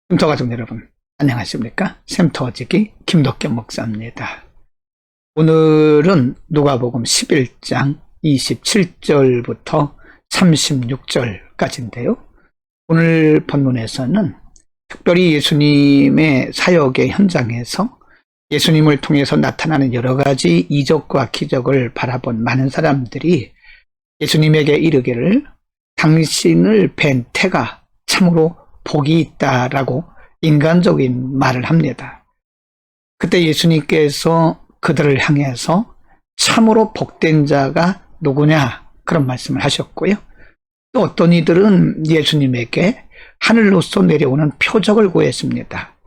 샘터 가족 여러분, 안녕하십니까? 샘터지기 김덕겸 목사입니다. 오늘은 누가복음 11장 27절부터 36절까지인데요. 오늘 본문에서는 특별히 예수님의 사역의 현장에서 예수님을 통해서 나타나는 여러 가지 이적과 기적을 바라본 많은 사람들이 예수님에게 이르기를 당신을 뵌 태가 참으로 복이 있다라고 인간적인 말을 합니다. 그때 예수님께서 그들을 향해서 참으로 복된 자가 누구냐 그런 말씀을 하셨고요. 또 어떤 이들은 예수님에게 하늘로서 내려오는 표적을 구했습니다.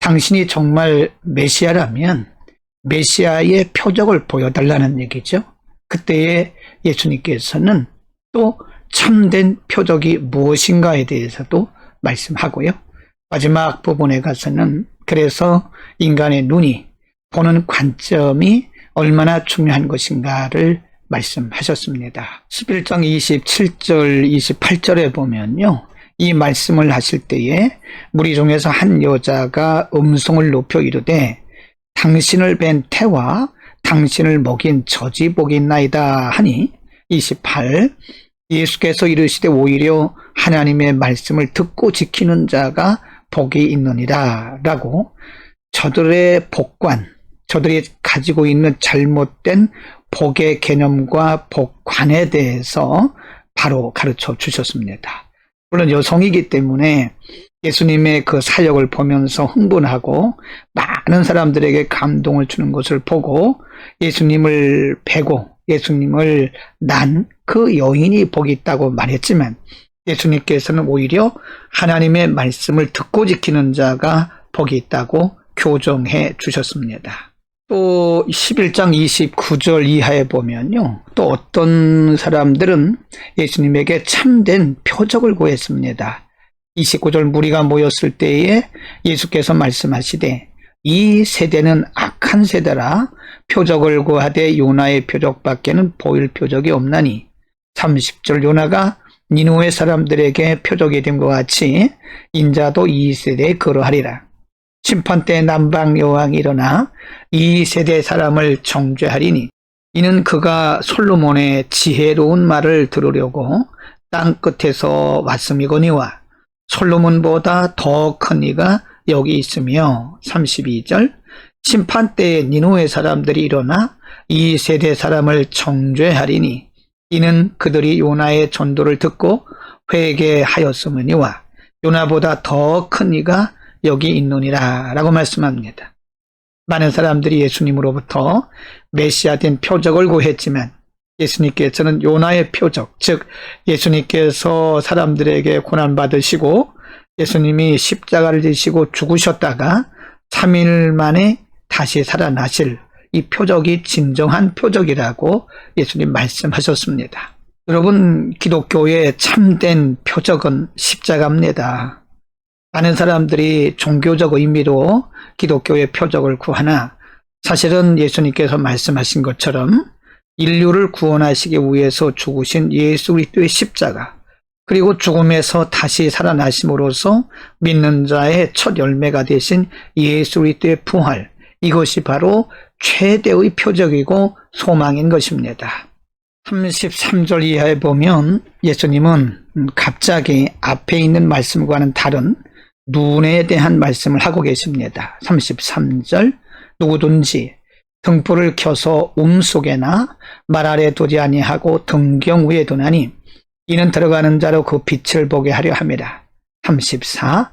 당신이 정말 메시아라면 메시아의 표적을 보여달라는 얘기죠. 그때에 예수님께서는 또 참된 표적이 무엇인가에 대해서도 말씀하고요. 마지막 부분에 가서는 그래서 인간의 눈이 보는 관점이 얼마나 중요한 것인가를 말씀하셨습니다. 11장 27절 28절에 보면요, 이 말씀을 하실 때에 무리 중에서 한 여자가 음성을 높여 이르되 당신을 뵌 태와 당신을 먹인 젖이 복이 있나이다 하니 28 예수께서 이르시되 오히려 하나님의 말씀을 듣고 지키는 자가 복이 있느니라 라고 저들의 복관, 저들이 가지고 있는 잘못된 복의 개념과 복관에 대해서 바로 가르쳐 주셨습니다. 물론 여성이기 때문에 예수님의 그 사역을 보면서 흥분하고 많은 사람들에게 감동을 주는 것을 보고 예수님을 뵈고 예수님을 난 그 여인이 복이 있다고 말했지만 예수님께서는 오히려 하나님의 말씀을 듣고 지키는 자가 복이 있다고 교정해 주셨습니다. 또 11장 29절 이하에 보면요, 또 어떤 사람들은 예수님에게 참된 표적을 구했습니다. 29절 무리가 모였을 때에 예수께서 말씀하시되 이 세대는 악한 세대라 표적을 구하되 요나의 표적밖에는 보일 표적이 없나니 30절 요나가 니느웨 사람들에게 표적이 된 것 같이 인자도 이 세대에 그러하리라. 심판때 남방 여왕이 일어나 이 세대 사람을 정죄하리니 이는 그가 솔로몬의 지혜로운 말을 들으려고 땅 끝에서 왔음이거니와 솔로몬보다 더 큰 이가 여기 있으며 32절 심판때에 니느웨 사람들이 일어나 이 세대 사람을 정죄하리니 이는 그들이 요나의 전도를 듣고 회개하였음이니와 요나보다 더 큰 이가 여기 있느니라 라고 말씀합니다. 많은 사람들이 예수님으로부터 메시아된 표적을 구했지만 예수님께서는 요나의 표적, 즉 예수님께서 사람들에게 고난받으시고 예수님이 십자가를 지시고 죽으셨다가 3일 만에 다시 살아나실 이 표적이 진정한 표적이라고 예수님 말씀하셨습니다. 여러분, 기독교의 참된 표적은 십자가입니다. 많은 사람들이 종교적 의미로 기독교의 표적을 구하나 사실은 예수님께서 말씀하신 것처럼 인류를 구원하시기 위해서 죽으신 예수 그리스도의 십자가, 그리고 죽음에서 다시 살아나심으로써 믿는 자의 첫 열매가 되신 예수 그리스도의 부활, 이것이 바로 최대의 표적이고 소망인 것입니다. 33절 이하에 보면 예수님은 갑자기 앞에 있는 말씀과는 다른 눈에 대한 말씀을 하고 계십니다. 33절 누구든지 등불을 켜서 속에나 말 아래 두지 아니하고 등경 위에 두나니 이는 들어가는 자로 그 빛을 보게 하려 함이라. 34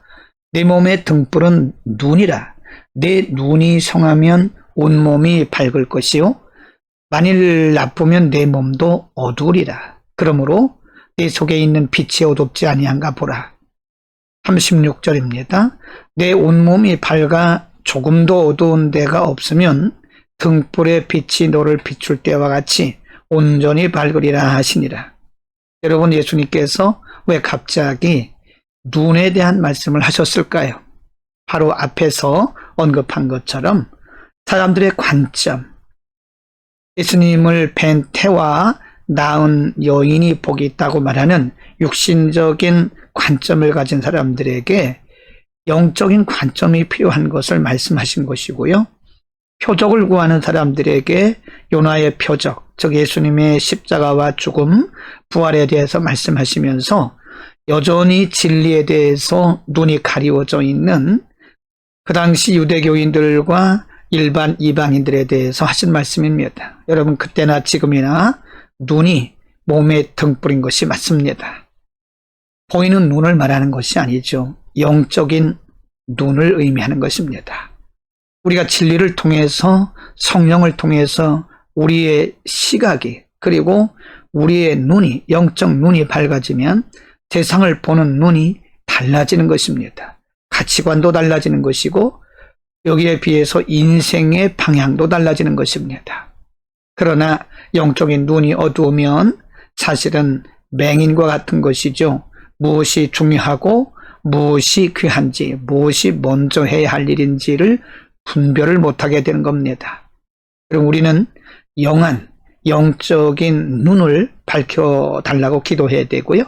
내 몸의 등불은 눈이라. 내 눈이 성하면 온몸이 밝을 것이요 만일 나쁘면 내 몸도 어두우리라. 그러므로 내 속에 있는 빛이 어둡지 아니한가 보라. 36절입니다. 내 온몸이 밝아 조금도 어두운 데가 없으면 등불의 빛이 너를 비출 때와 같이 온전히 밝으리라 하시니라. 여러분, 예수님께서 왜 갑자기 눈에 대한 말씀을 하셨을까요? 바로 앞에서 언급한 것처럼 사람들의 관점, 예수님을 뵌 태와 낳은 여인이 복이 있다고 말하는 육신적인 관점을 가진 사람들에게 영적인 관점이 필요한 것을 말씀하신 것이고요. 표적을 구하는 사람들에게 요나의 표적, 즉 예수님의 십자가와 죽음, 부활에 대해서 말씀하시면서 여전히 진리에 대해서 눈이 가리워져 있는 그 당시 유대교인들과 일반 이방인들에 대해서 하신 말씀입니다. 여러분, 그때나 지금이나 눈이 몸에 등불인 것이 맞습니다. 보이는 눈을 말하는 것이 아니죠. 영적인 눈을 의미하는 것입니다. 우리가 진리를 통해서, 성령을 통해서 우리의 시각이, 그리고 우리의 눈이, 영적 눈이 밝아지면 세상을 보는 눈이 달라지는 것입니다. 가치관도 달라지는 것이고 여기에 비해서 인생의 방향도 달라지는 것입니다. 그러나 영적인 눈이 어두우면 사실은 맹인과 같은 것이죠. 무엇이 중요하고 무엇이 귀한지, 무엇이 먼저 해야 할 일인지를 분별을 못하게 되는 겁니다. 그럼 우리는 영한, 영적인 눈을 밝혀달라고 기도해야 되고요.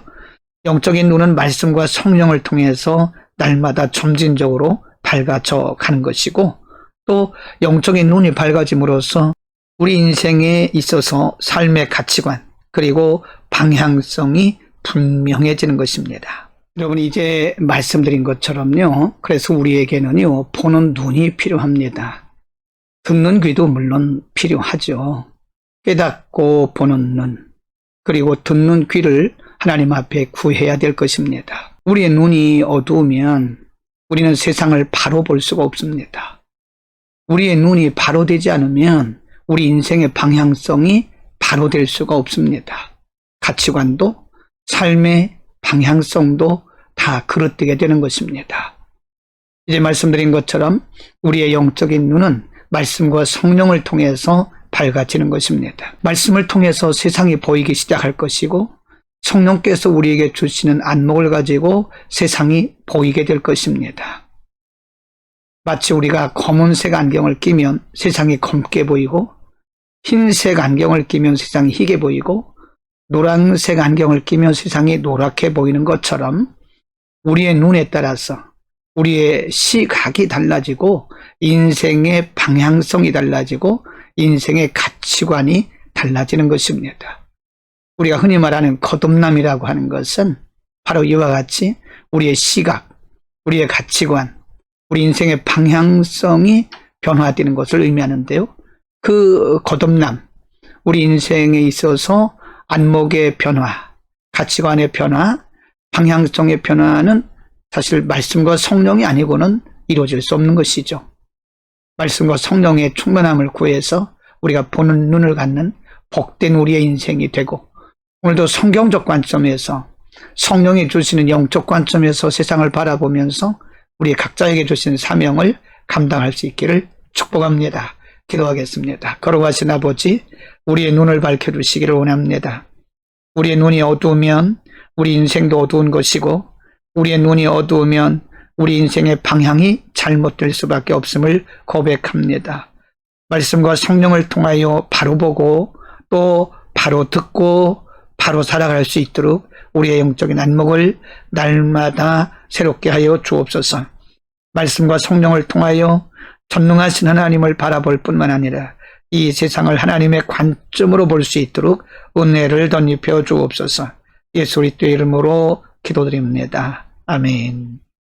영적인 눈은 말씀과 성령을 통해서 날마다 점진적으로 밝아져 가는 것이고, 또 영적인 눈이 밝아짐으로써 우리 인생에 있어서 삶의 가치관 그리고 방향성이 분명해지는 것입니다. 여러분, 이제 말씀드린 것처럼요, 그래서 우리에게는요 보는 눈이 필요합니다. 듣는 귀도 물론 필요하죠. 깨닫고 보는 눈, 그리고 듣는 귀를 하나님 앞에 구해야 될 것입니다. 우리의 눈이 어두우면 우리는 세상을 바로 볼 수가 없습니다. 우리의 눈이 바로 되지 않으면 우리 인생의 방향성이 바로 될 수가 없습니다. 가치관도 삶의 방향성도 다 그릇되게 되는 것입니다. 이제 말씀드린 것처럼 우리의 영적인 눈은 말씀과 성령을 통해서 밝아지는 것입니다. 말씀을 통해서 세상이 보이기 시작할 것이고, 성령께서 우리에게 주시는 안목을 가지고 세상이 보이게 될 것입니다. 마치 우리가 검은색 안경을 끼면 세상이 검게 보이고, 흰색 안경을 끼면 세상이 희게 보이고, 노란색 안경을 끼면 세상이 노랗게 보이는 것처럼 우리의 눈에 따라서 우리의 시각이 달라지고 인생의 방향성이 달라지고 인생의 가치관이 달라지는 것입니다. 우리가 흔히 말하는 거듭남이라고 하는 것은 바로 이와 같이 우리의 시각, 우리의 가치관, 우리 인생의 방향성이 변화되는 것을 의미하는데요. 그 거듭남, 우리 인생에 있어서 안목의 변화, 가치관의 변화, 방향성의 변화는 사실 말씀과 성령이 아니고는 이루어질 수 없는 것이죠. 말씀과 성령의 충만함을 구해서 우리가 보는 눈을 갖는 복된 우리의 인생이 되고, 오늘도 성경적 관점에서, 성령이 주시는 영적 관점에서 세상을 바라보면서 우리 각자에게 주신 사명을 감당할 수 있기를 축복합니다. 기도하겠습니다. 거룩하신 아버지, 우리의 눈을 밝혀주시기를 원합니다. 우리의 눈이 어두우면 우리 인생도 어두운 것이고, 우리의 눈이 어두우면 우리 인생의 방향이 잘못될 수밖에 없음을 고백합니다. 말씀과 성령을 통하여 바로 보고 또 바로 듣고 바로 살아갈 수 있도록 우리의 영적인 안목을 날마다 새롭게 하여 주옵소서. 말씀과 성령을 통하여 전능하신 하나님을 바라볼 뿐만 아니라 이 세상을 하나님의 관점으로 볼 수 있도록 은혜를 덧입혀 주옵소서. 예수 그리스도의 이름으로 기도드립니다. 아멘.